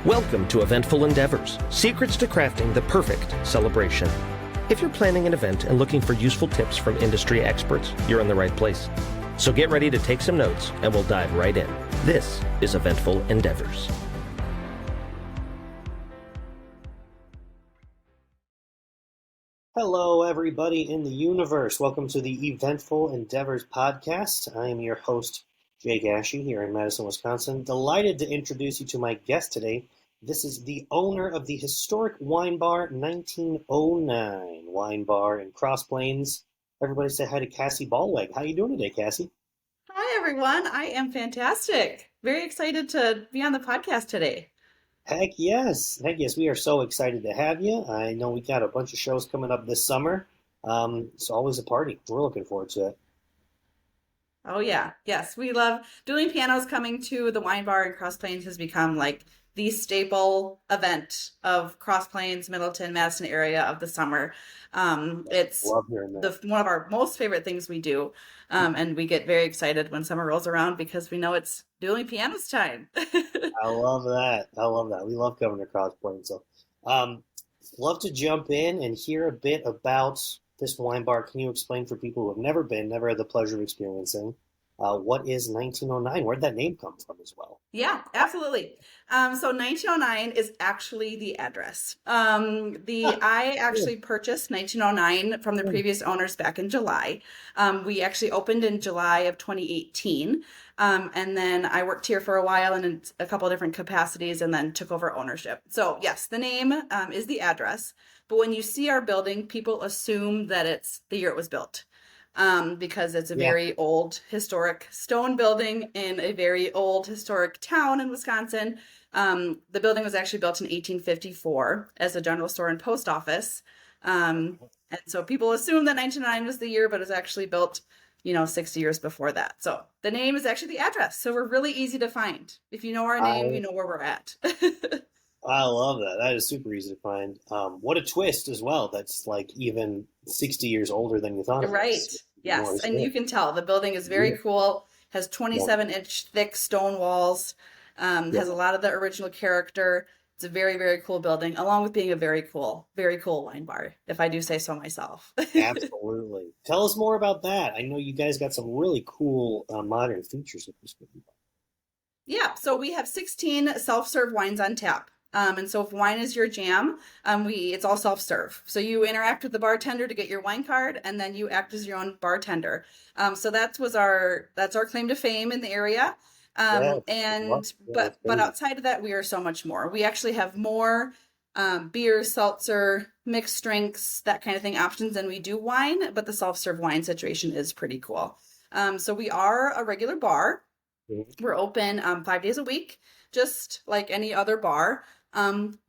Welcome to Eventful Endeavors, secrets to crafting the perfect celebration. If you're planning an event and looking for useful tips from industry experts, you're in the right place. So get ready to take some notes and we'll dive right in. This is Eventful Endeavors. Hello, everybody in the universe. Welcome to the Eventful Endeavors podcast. I am your host, Jake Ashey, here in Madison, Wisconsin. Delighted to introduce you to my guest today. This is the owner of the historic wine bar, 1909 Wine Bar in Cross Plains. Everybody say hi to Cassie Ballweg. How you doing today, Cassie? Hi, everyone. I am fantastic. Very excited to be on the podcast today. Heck yes. Heck yes. We are so excited to have you. I know we got a bunch of shows coming up this summer. It's always a party. We're looking forward to it. Oh, yeah. Yes, we love dueling pianos. Coming to the wine bar in Cross Plains has become like the staple event of Cross Plains, Middleton, Madison area of the summer. It's Love hearing that. one of our most favorite things we do. And we get very excited when summer rolls around because we know it's dueling pianos time. I love that. I love that. We love coming to Cross Plains. So, love to jump in and hear a bit about this wine bar. Can you explain for people who have never been, never had the pleasure of experiencing, what is 1909? Where'd that name come from as well? Yeah, absolutely. So 1909 is actually the address. I actually purchased 1909 from the previous owners back in July. We actually opened in July of 2018. And then I worked here for a while in a couple of different capacities and then took over ownership. So yes, the name is the address. But when you see our building, people assume that it's the year it was built. Because it's a very old historic stone building in a very old historic town in Wisconsin. The building was actually built in 1854 as a general store and post office. And so people assume that 1909 was the year, but it was actually built, 60 years before that. So the name is actually the address. So we're really easy to find. If you know our name, you know where we're at. I love that. That is super easy to find. What a twist as well. That's like even 60 years older than you thought it was. Right. Yes. And you can tell the building is very cool, has 27-inch thick stone walls, has a lot of the original character. It's a very, very cool building, along with being a very cool wine bar, if I do say so myself. Absolutely. Tell us more about that. I know you guys got some really cool modern features with this building. Yeah. So we have 16 self-serve wines on tap. And so if wine is your jam, it's all self-serve. So you interact with the bartender to get your wine card, and then you act as your own bartender. So that's our claim to fame in the area. But outside of that, we are so much more. We actually have more beer, seltzer, mixed drinks, that kind of thing options than we do wine. But the self-serve wine situation is pretty cool. So we are a regular bar. We're open 5 days a week, just like any other bar.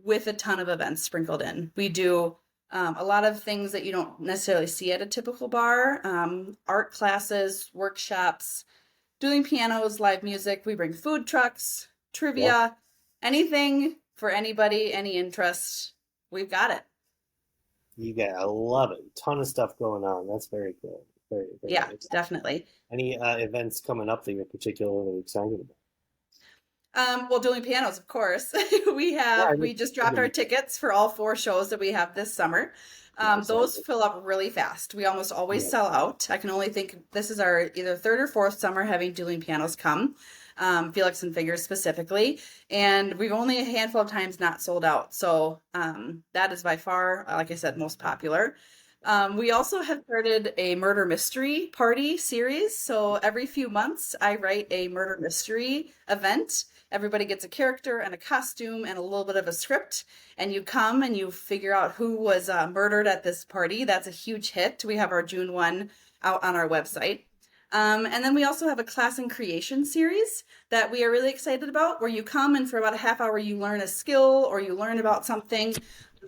With a ton of events sprinkled in. We do a lot of things that you don't necessarily see at a typical bar, art classes, workshops, dueling pianos, live music. We bring food trucks, trivia, anything for anybody, any interest. We've got it. I love it. A ton of stuff going on. That's very cool. Very, very nice. Definitely. Any events coming up that you're particularly excited about? Well, dueling pianos, of course. We just dropped our tickets for all 4 shows that we have this summer. Those fill up really fast. We almost always sell out. I can only think this is our either 3rd or 4th summer having dueling pianos come, Felix and Figures specifically. And we've only a handful of times not sold out. So that is by far, like I said, most popular. We also have started a murder mystery party series. So every few months, I write a murder mystery event. Everybody gets a character and a costume and a little bit of a script, and you come and you figure out who was murdered at this party. That's a huge hit. We have our June 1 out on our website. And then we also have a class and creation series that we are really excited about, where you come and for about a half hour you learn a skill or you learn about something.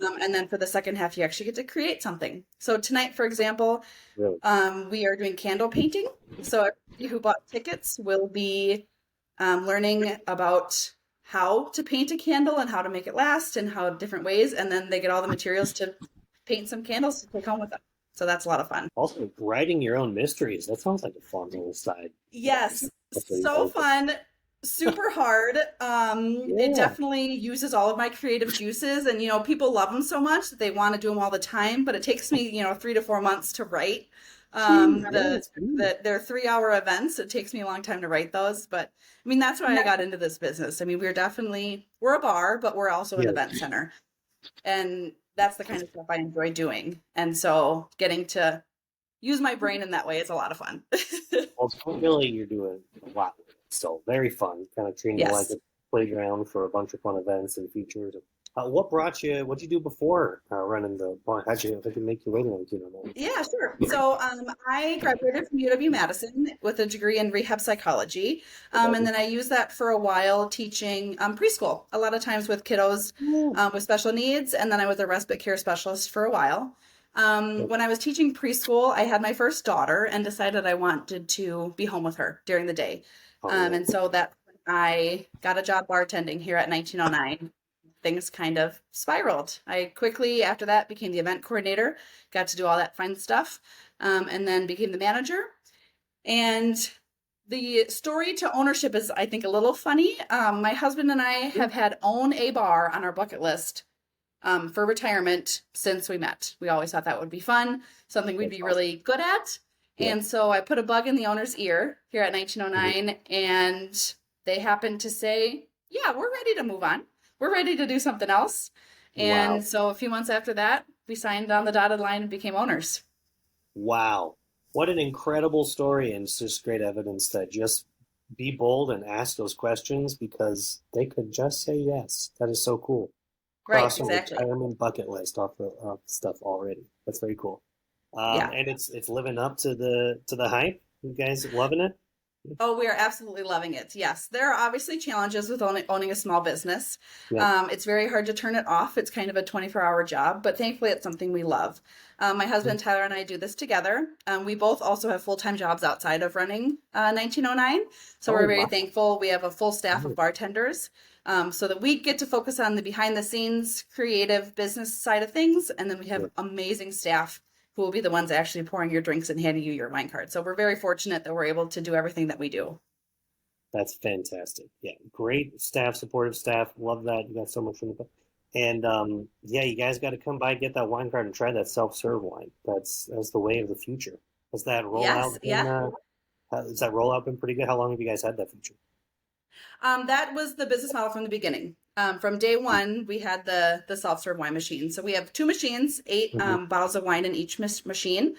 And then for the second half, you actually get to create something. So tonight, for example, we are doing candle painting. So everybody who bought tickets will be learning about how to paint a candle and how to make it last and how different ways. And then they get all the materials to paint some candles to take home with them. So that's a lot of fun. Also, writing your own mysteries. That sounds like a fun little side. Yes. So fun. super hard. It Yeah. definitely uses all of my creative juices, and people love them so much that they want to do them all the time. But it takes me, 3 to 4 months to write. Jeez, yeah, The that's good. they're 3-hour events. It takes me a long time to write those, but I mean that's why I got into this business. I mean, we're a bar, but we're also an Yeah. event center, and that's the kind of stuff I enjoy doing. And so getting to use my brain in that way is a lot of fun. Well, clearly you're doing a lot with it. So very fun, kind of treating it like Yes. a playground for a bunch of fun events and features. What'd you do before running the bar? How'd you make your way to 1909? Yeah, sure. So I graduated from UW-Madison with a degree in rehab psychology. And then I used that for a while teaching preschool, a lot of times with kiddos with special needs. And then I was a respite care specialist for a while. When I was teaching preschool, I had my first daughter and decided I wanted to be home with her during the day. And so that I got a job bartending here at 1909. Things kind of spiraled. I quickly, after that, became the event coordinator, got to do all that fun stuff, and then became the manager. And the story to ownership is, I think, a little funny. My husband and I have had own a bar on our bucket list for retirement since we met. We always thought that would be fun, something we'd be really good at. Yeah. And so I put a bug in the owner's ear here at 1909, and they happened to say, yeah, we're ready to move on. We're ready to do something else. And Wow. so a few months after that, we signed on the dotted line and became owners. Wow. What an incredible story, and it's just great evidence that just be bold and ask those questions because they could just say yes. That is so cool. Right, Cross a exactly. retirement bucket list off the stuff already. That's very cool. Yeah. And it's living up to the hype. You guys loving it? Oh, we are absolutely loving it. Yes, there are obviously challenges with owning a small business. Yeah. It's very hard to turn it off. It's kind of a 24-hour job, but thankfully it's something we love. My husband Tyler and I do this together. We both also have full-time jobs outside of running 1909. So Oh, we're very wow. thankful. We have a full staff of bartenders so that we get to focus on the behind-the-scenes creative business side of things. And then we have amazing staff who will be the ones actually pouring your drinks and handing you your wine card. So we're very fortunate that we're able to do everything that we do. That's fantastic. Yeah, great staff, supportive staff. Love that. You got so much from the and yeah, you guys got to come by, get that wine card, and try that self-serve wine. That's the way of the future. Has that Yes, rollout been yeah. has that rollout been pretty good? How long have you guys had that feature? That was the business model from the beginning. From day one, we had the self-serve wine machine. So we have two machines, 8 Mm-hmm. bottles of wine in each machine.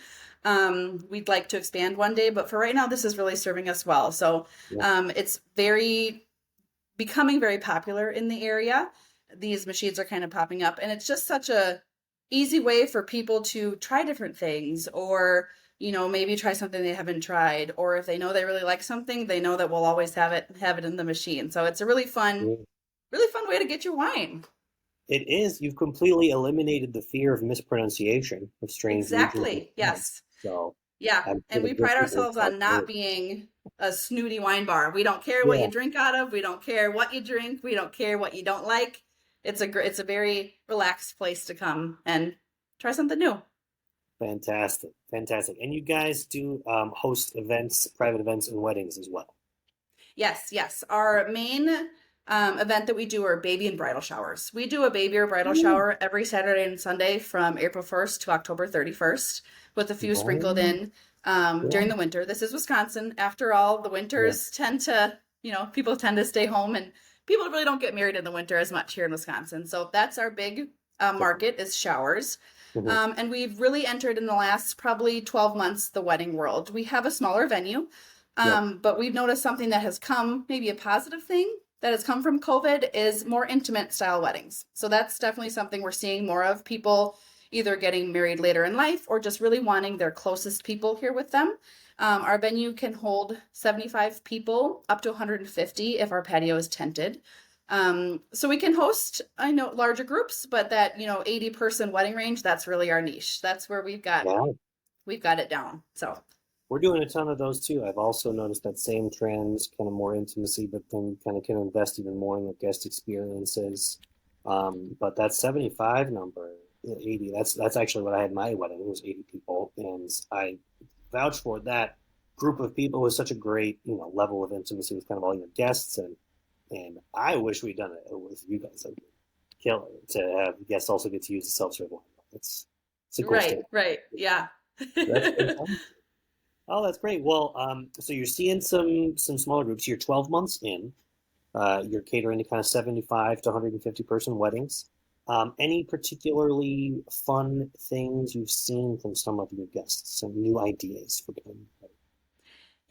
We'd like to expand one day, but for right now, this is really serving us well. So Yeah. it's becoming very popular in the area. These machines are kind of popping up, and it's just such a easy way for people to try different things, or maybe try something they haven't tried, or if they know they really like something, they know that we'll always have it in the machine. So it's a Yeah. really fun way to get your wine. It is. You've completely eliminated the fear of mispronunciation of strange regions. Exactly. Yes. So Yeah. I'm And sure the we good pride people ourselves are on not great. being a snooty wine bar. We don't care what Yeah. you drink out of. We don't care what you drink. We don't care what you don't like. It's a very relaxed place to come and try something new. Fantastic, fantastic. And you guys do host events, private events, and weddings as well. Yes, yes. Our main event that we do are baby and bridal showers. We do a baby or bridal Mm. shower every Saturday and Sunday from April 1st to October 31st, with a few sprinkled Oh, in yeah, during the winter. This is Wisconsin. After all, the yeah. winters tend to, people tend to stay home, and people really don't get married in the winter as much here in Wisconsin. So that's our big market is showers. Mhm. And we've really entered in the last probably 12 months the wedding world. We have a smaller venue, Yep. but we've noticed something that has come, maybe a positive thing that has come from COVID, is more intimate style weddings. So that's definitely something we're seeing more of, people either getting married later in life or just really wanting their closest people here with them. Our venue can hold 75 people, up to 150 if our patio is tented. So we can host, I know, larger groups, but that, 80-person wedding range, that's really our niche. That's where Wow. we've got it down. So We're doing a ton of those too. I've also noticed that same trends, kind of more intimacy, but then you kind of can invest even more in the guest experiences. But that 75 number, 80, that's actually what I had my wedding. It was 80 people, and I vouch for that group of people with such a great, level of intimacy with kind of all your guests, and I wish we'd done it with you guys. I'd kill it to have guests also get to use the self-serve wine. It's a cool story. Right. Yeah. That's fantastic. Oh, that's great. Well, so you're seeing some smaller groups. You're 12 months in. You're catering to kind of 75 to 150 person weddings. Any particularly fun things you've seen from some of your guests? Some new ideas for doing?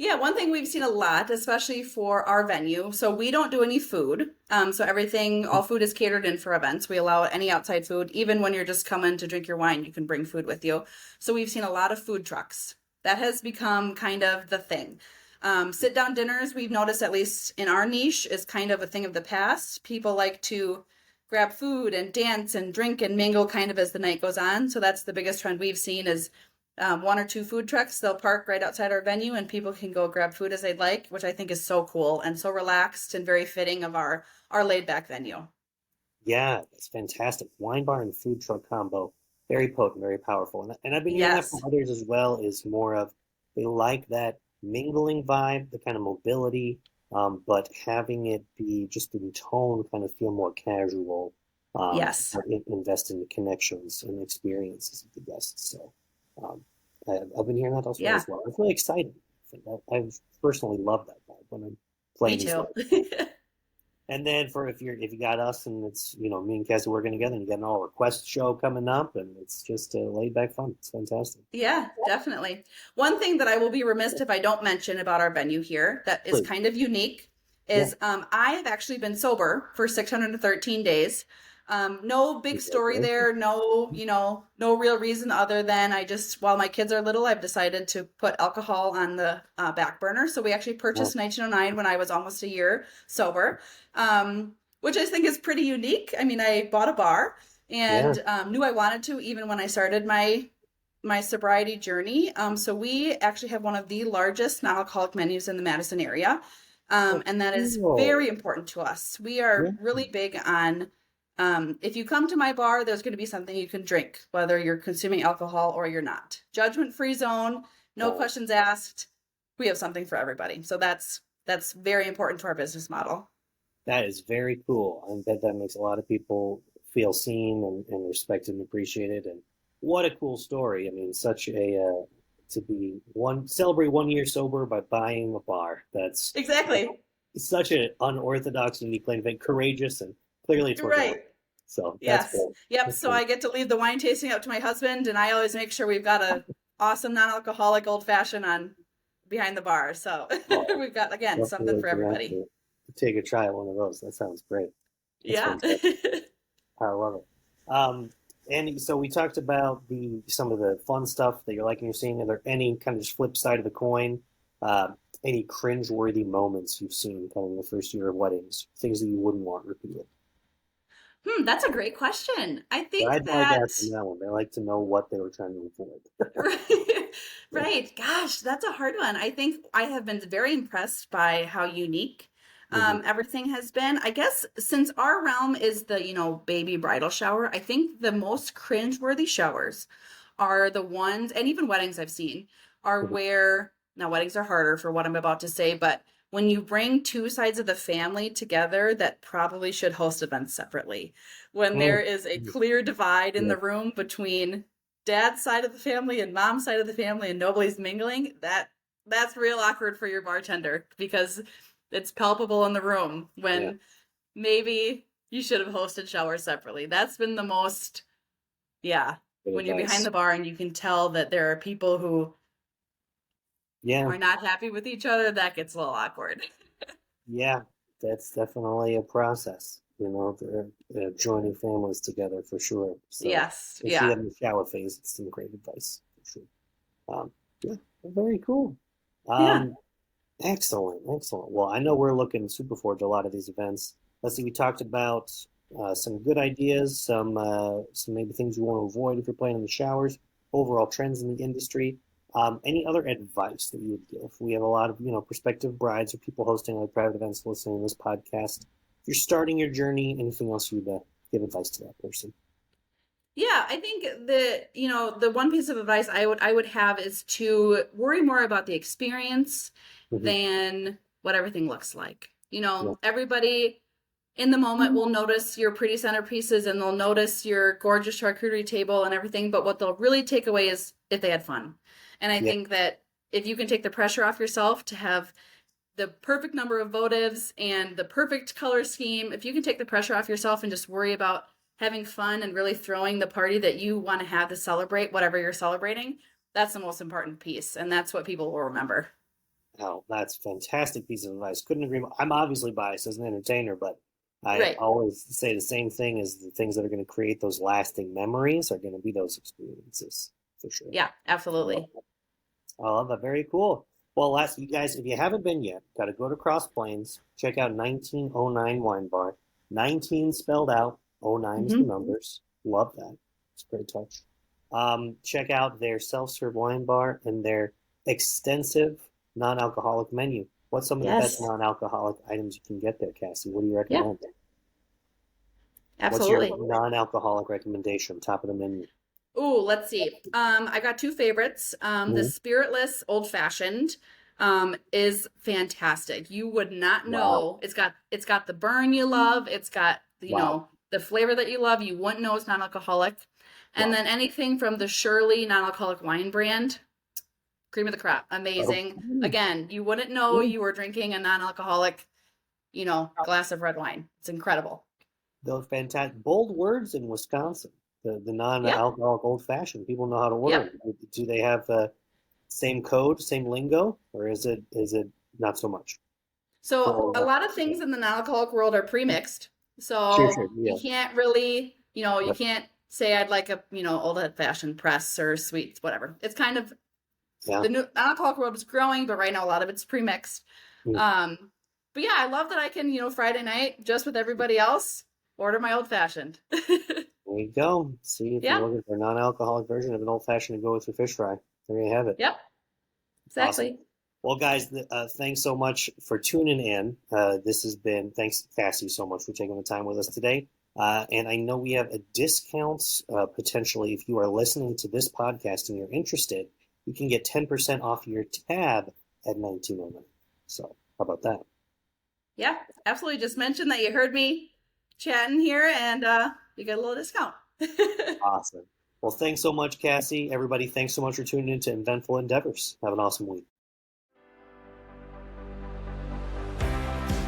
Yeah, one thing we've seen a lot, especially for our venue. So we don't do any food. So all food is catered in for events. We allow any outside food. Even when you're just coming to drink your wine, you can bring food with you. So we've seen a lot of food trucks. That has become kind of the thing. Sit-down dinners, we've noticed, at least in our niche, is kind of a thing of the past. People like to grab food and dance and drink and mingle kind of as the night goes on. So that's the biggest trend we've seen is one or two food trucks. They'll park right outside our venue and people can go grab food as they'd like, which I think is so cool and so relaxed and very fitting of our laid-back venue. Yeah, that's fantastic. Wine bar and food truck combo, very potent, very powerful. And I've been hearing that from others as well, is more of they like that mingling vibe, the kind of mobility, but having it be just in tone, kind of feel more casual. Yes. Invest in the connections and experiences of the guests. So I've been hearing that also as well. It's really exciting. I've personally loved that vibe when I'm playing. Me too. And then if you got us and it's me and Cassie working together and you got an all request show coming up and it's just laid back fun. It's fantastic. Yeah, definitely. One thing that I will be remiss if I don't mention about our venue here that is kind of unique is I have actually been sober for 613 days. No big story there. No, no real reason other than while my kids are little, I've decided to put alcohol on the back burner. So we actually purchased 1909 when I was almost a year sober, which I think is pretty unique. I mean, I bought a bar and knew I wanted to even when I started my sobriety journey. So we actually have one of the largest non-alcoholic menus in the Madison area. And that is very important to us. We are really big on if you come to my bar, there's going to be something you can drink, whether you're consuming alcohol or you're not. Judgment-free zone, no questions asked. We have something for everybody. So that's very important to our business model. That is very cool. I bet that makes a lot of people feel seen and respected and appreciated. And what a cool story. I mean, such a celebrate 1 year sober by buying a bar. That's exactly such an unorthodox, unique claim to fame, courageous, and clearly it's working. Right. So that's cool. Yep. That's so cool. I get to leave the wine tasting up to my husband, and I always make sure we've got a awesome non-alcoholic old fashioned on behind the bar. So we've got something for everybody. Take a try at one of those. That sounds great. That's I love it. And so we talked about some of the fun stuff that you're liking, you're seeing. Are there any kind of just flip side of the coin? Any cringe-worthy moments you've seen kind of in the first year of weddings? Things that you wouldn't want repeated? That's a great question. I think I'd like asking that one. They like to know what they were trying to avoid. Right. Gosh, that's a hard one. I think I have been very impressed by how unique everything has been. I guess since our realm is the, baby bridal shower, I think the most cringe-worthy showers are the ones, and even weddings I've seen, are where, now weddings are harder for what I'm about to say, but when you bring two sides of the family together that probably should host events separately, when there is a clear divide in the room between dad's side of the family and mom's side of the family and nobody's mingling, that's real awkward for your bartender because it's palpable in the room when maybe you should have hosted showers separately. That's been the most, when you're behind the bar and you can tell that there are people who are not happy with each other, that gets a little awkward. Yeah, that's definitely a process, they're joining families together for sure. So yes, if you have in the shower phase, it's some great advice for sure. Very cool. Excellent. Well, I know we're looking super forward to a lot of these events. Let's see, we talked about some good ideas, some maybe things you want to avoid if you're playing in the showers, overall trends in the industry. Any other advice that you would give? We have a lot of, prospective brides or people hosting like private events listening to this podcast. If you're starting your journey, anything else you'd give advice to that person? Yeah, I think that, the one piece of advice I would have is to worry more about the experience than what everything looks like. Everybody in the moment will notice your pretty centerpieces and they'll notice your gorgeous charcuterie table and everything, but what they'll really take away is if they had fun. And I think that if you can take the pressure off yourself to have the perfect number of votives and the perfect color scheme, if you can take the pressure off yourself and just worry about having fun and really throwing the party that you want to have to celebrate whatever you're celebrating, that's the most important piece. And that's what people will remember. Oh, that's a fantastic piece of advice. Couldn't agree more. I'm obviously biased as an entertainer, but I always say the same thing is the things that are going to create those lasting memories are going to be those experiences for sure. Yeah, absolutely. I love that. Very cool. Well, you guys, if you haven't been yet, got to go to Cross Plains, check out 1909 Wine Bar. 19 spelled out. 09 is the numbers. Love that. It's a great touch. Check out their self-serve wine bar and their extensive non-alcoholic menu. What's some of the best non-alcoholic items you can get there, Cassie? What do you recommend? Yeah. Absolutely. What's your non-alcoholic recommendation, top of the menu? Ooh, let's see. I got two favorites. The spiritless old fashioned is fantastic. You would not know. It's got the burn you love. It's got the flavor that you love. You wouldn't know it's non-alcoholic. And then anything from the Shirley non-alcoholic wine brand, cream of the crop, amazing. Again, you wouldn't know you were drinking a non-alcoholic, glass of red wine. It's incredible. Those fantastic bold words in Wisconsin. The non-alcoholic old fashioned. People know how to order. Yeah. Do they have the same code, same lingo, or is it not so much? So a lot of things in the non-alcoholic world are pre-mixed. So you can't really, you can't say I'd like a, old fashioned press or sweets, whatever. It's kind of the new non-alcoholic world is growing, but right now a lot of it's pre-mixed. But yeah, I love that I can, Friday night just with everybody else order my old fashioned. There you go. See if you're looking for a non-alcoholic version of an old fashioned to go with your fish fry. There you have it. Yep. Exactly. Awesome. Well, guys, thanks so much for tuning in. Thanks, Cassie, so much for taking the time with us today. And I know we have a discount potentially if you are listening to this podcast and you're interested. You can get 10% off your tab at 1909. So how about that? Yeah, absolutely. Just mention that you heard me chatting here and you get a little discount. Awesome. Well, thanks so much, Cassie. Everybody, thanks so much for tuning in to Eventful Endeavors. Have an awesome week.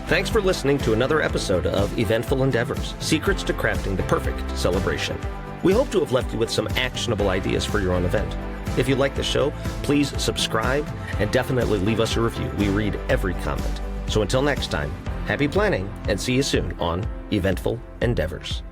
Thanks for listening to another episode of Eventful Endeavors, Secrets to Crafting the Perfect Celebration. We hope to have left you with some actionable ideas for your own event. If you like the show, please subscribe and definitely leave us a review. We read every comment. So until next time, happy planning and see you soon on Eventful Endeavors.